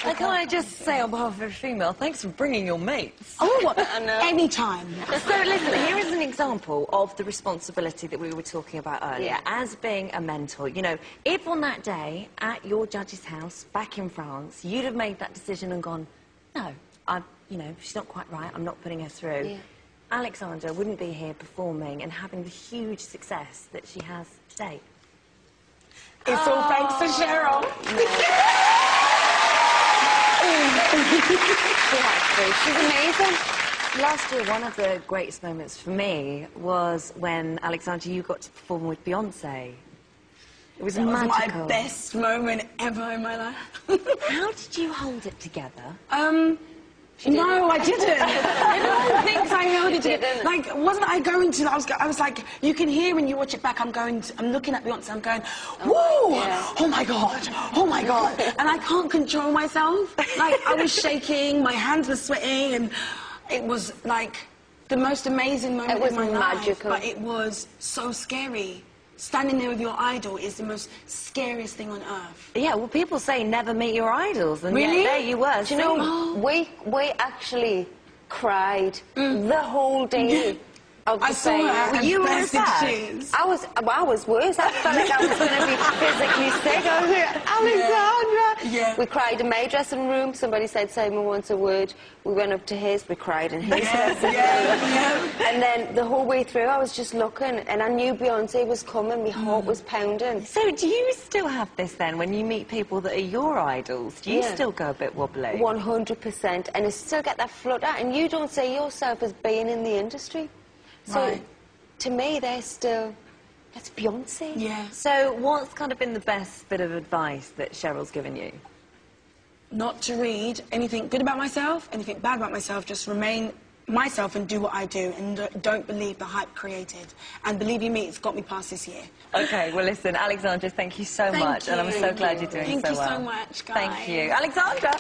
Can I just say on behalf of every female, thanks for bringing your mates. Oh, anytime. So listen, here is an example of the responsibility that we were talking about earlier, as being a mentor. You know, if on that day at your judge's house back in France, you'd have made that decision and gone, no, you know, she's not quite right, I'm not putting her through. Yeah. Alexandra wouldn't be here performing and having the huge success that she has today. It's all thanks to Cheryl. She's amazing. Last year, one of the greatest moments for me was when, Alexandra, you got to perform with Beyonce. It was magical. That was my best moment ever in my life. How did you hold it together? No, I didn't. Everyone thinks I held it together. Like, wasn't I going to? I was like, you can hear when you watch it back. I'm looking at Beyonce. I'm going, whoa! Oh my god! Oh my god! And I can't control myself. Like, I was shaking. My hands were sweating, and it was like the most amazing moment in my life. Magical. But it was so scary. Standing there with your idol is the most scariest thing on earth. Yeah, well, people say never meet your idols, and really? yet there you were. Do you know, we actually cried the whole day. I saw her. You were sad. I was worse. I felt like I was going to be physically sick. I was like, Alexandra. Yeah. We cried in my dressing room. Somebody said Simon wants a word. We went up to his. We cried in his dressing room. And then the whole way through, I was just looking, and I knew Beyonce was coming. My heart was pounding. So do you still have this then when you meet people that are your idols? Do you still go a bit wobbly? 100%, and I still get that flutter. And you don't see yourself as being in the industry. So, to me, that's Beyonce. Yeah. So, what's kind of been the best bit of advice that Cheryl's given you? Not to read anything good about myself, anything bad about myself, just remain myself and do what I do, and don't believe the hype created. And believe you me, it's got me past this year. Okay, well listen, Alexandra, thank you so much, and I'm so glad you're doing so well. Thank you so much, guys. Thank you. Alexandra!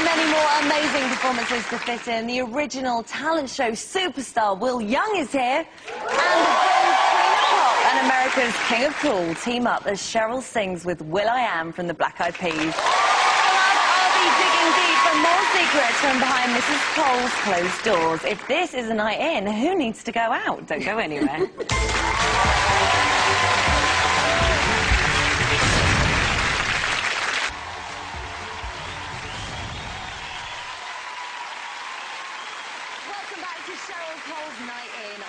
Many more amazing performances to fit in. The original talent show superstar Will Young is here. And the Gold Queen of Pop and America's King of Cool team up as Cheryl sings with will.i.am from the Black Eyed Peas. Plus, I'll be digging deep for more secrets from behind Mrs. Cole's closed doors. If this is a night in, who needs to go out? Don't go anywhere.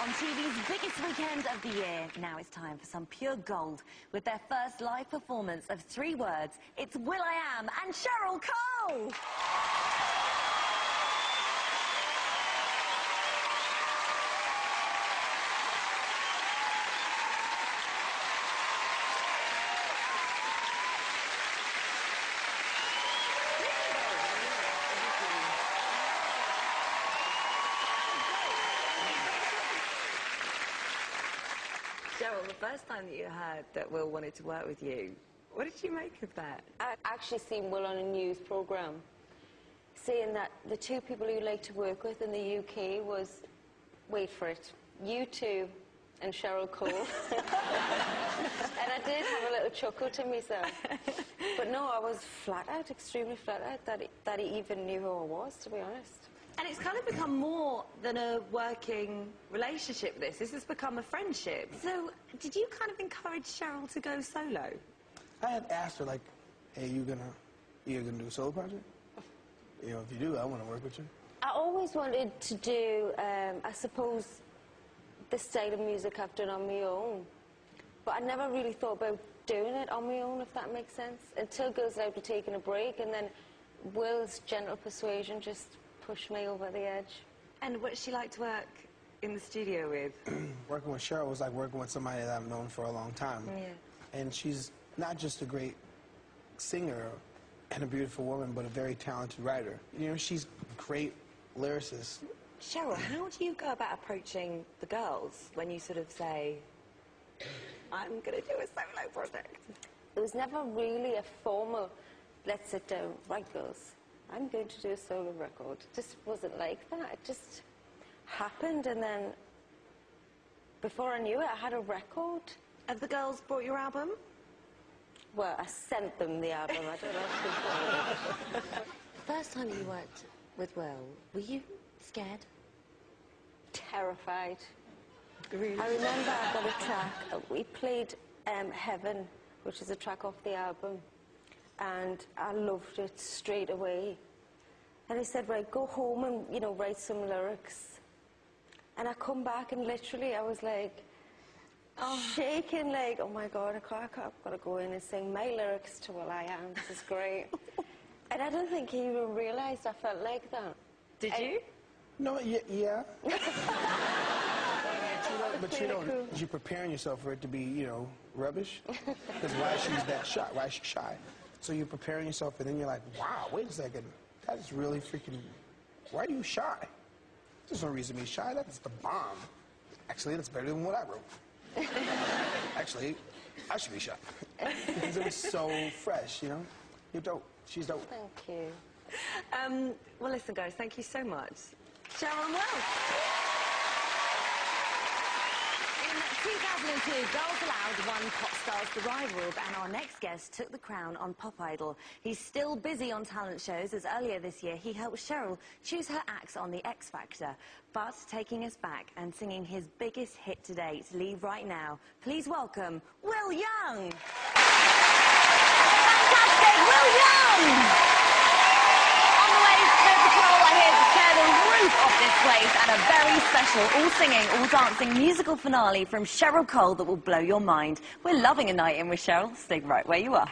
On TV's biggest weekend of the year. Now it's time for some pure gold with their first live performance of 3 words. It's will.i.am and Cheryl Cole! Cheryl, the first time that you heard that Will wanted to work with you, what did you make of that? I actually seen Will on a news programme saying that the 2 people he'd like to work with in the UK was, wait for it, U2 and Cheryl Cole. And I did have a little chuckle to myself. But no, I was flattered, extremely flattered, that he even knew who I was, to be honest. And it's kind of become more than a working relationship, this. This has become a friendship. So, did you kind of encourage Cheryl to go solo? I had asked her, like, hey, you gonna do a solo project? You know, if you do, I want to work with you. I always wanted to do, I suppose, the style of music I've done on my own. But I never really thought about doing it on my own, if that makes sense. Until Girls Aloud were taking a break, and then Will's gentle persuasion just pushed me over the edge. And what did she like to work in the studio with? Working with Cheryl was like working with somebody that I've known for a long time. Yeah. And she's not just a great singer and a beautiful woman, but a very talented writer. You know, she's a great lyricist. Cheryl, how do you go about approaching the girls when you sort of say, I'm going to do a solo project? There was never really a formal, let's sit down, right girls, I'm going to do a solo record. It just wasn't like that. It just happened, and then before I knew it, I had a record. Have the girls bought your album? Well, I sent them the album. I don't know if First time you worked with Will, were you scared? terrified. Really? I remember I got a track. We played Heaven, which is a track off the album, and I loved it straight away. And he said, right, go home and, you know, write some lyrics. And I come back and literally I was like, shaking, like, oh my God, I've got to go in and sing my lyrics to Will I Am. This is great. And I don't think he even realised I felt like that. Did you? No, yeah. But you don't, you're preparing yourself for it to be, you know, rubbish. Because why she's that shy? Why is she shy? So you're preparing yourself, and then you're like, wow, wait a second. That is really freaking... Why are you shy? There's no reason to be shy. That's the bomb. Actually, that's better than what I wrote. Actually, I should be shy. Because it was so fresh, you know? You're dope. She's dope. Thank you. Well, listen, guys, thank you so much. Cheryl and Will. In 2002, Girls Aloud won Pop Stars The Rivals, and our next guest took the crown on Pop Idol. He's still busy on talent shows, as earlier this year he helped Cheryl choose her acts on The X Factor. But taking us back and singing his biggest hit to date, Leave Right Now, please welcome Will Young. Fantastic, Will Young! On the way, Snow Patrol are here to tear the roof off this place, and a very special, all-singing, all-dancing musical finale from Cheryl Cole that will blow your mind. We're loving a night in with Cheryl. Stay right where you are.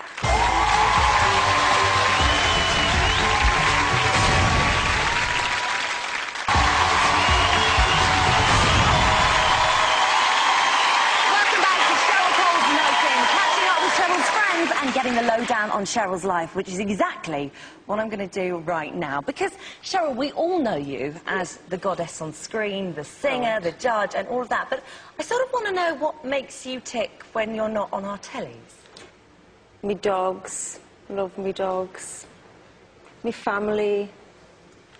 And getting the lowdown on Cheryl's life, which is exactly what I'm going to do right now. Because, Cheryl, we all know you as the goddess on screen, the singer, the judge, and all of that. But I sort of want to know what makes you tick when you're not on our tellies. Me dogs. Love me dogs. Me family.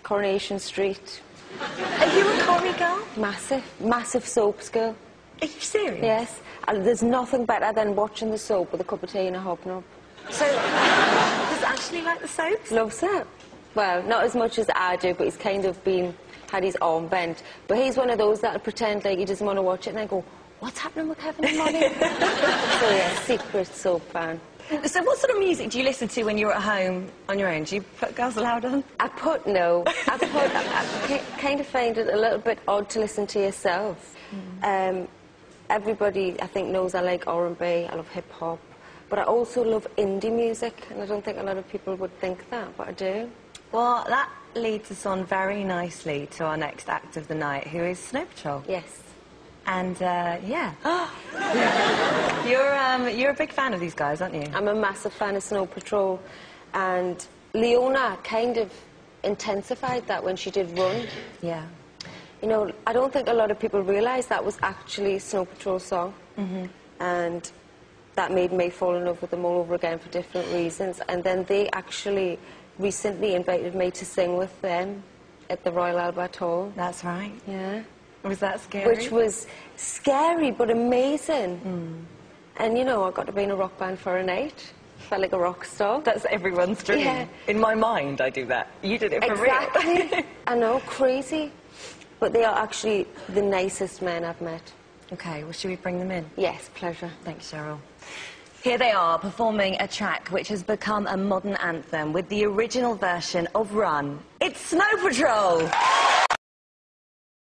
Coronation Street. Are you a Corrie girl? Massive. Massive soaps girl. Are you serious? Yes. And there's nothing better than watching the soap with a cup of tea and a hobnob. So, does Ashley like the soaps? Loves it. Well, not as much as I do, but he's kind of had his arm bent. But he's one of those that'll pretend like he doesn't want to watch it and then go, what's happening with Kevin and Molly? So yeah, secret soap fan. So what sort of music do you listen to when you're at home on your own? Do you put Girls Aloud on? I kind of find it a little bit odd to listen to yourself. Everybody, I think, knows I like R&B, I love hip-hop, but I also love indie music, and I don't think a lot of people would think that, but I do. Well, that leads us on very nicely to our next act of the night, who is Snow Patrol. Yes. And, yeah. You're a big fan of these guys, aren't you? I'm a massive fan of Snow Patrol, and Leona kind of intensified that when she did Run. Yeah. You know, I don't think a lot of people realise that was actually Snow Patrol's song. And that made me fall in love with them all over again for different reasons. And then they actually recently invited me to sing with them at the Royal Albert Hall. That's right. Yeah. Was that scary? Which was scary, but amazing. And, you know, I got to be in a rock band for a night. Felt like a rock star. That's everyone's dream. Yeah. In my mind, I do that. You did it for Exactly. real. I know, crazy. But they are actually the nicest men I've met. OK, well, should we bring them in? Yes, pleasure. Thanks, Cheryl. Here they are, performing a track which has become a modern anthem with the original version of Run. It's Snow Patrol!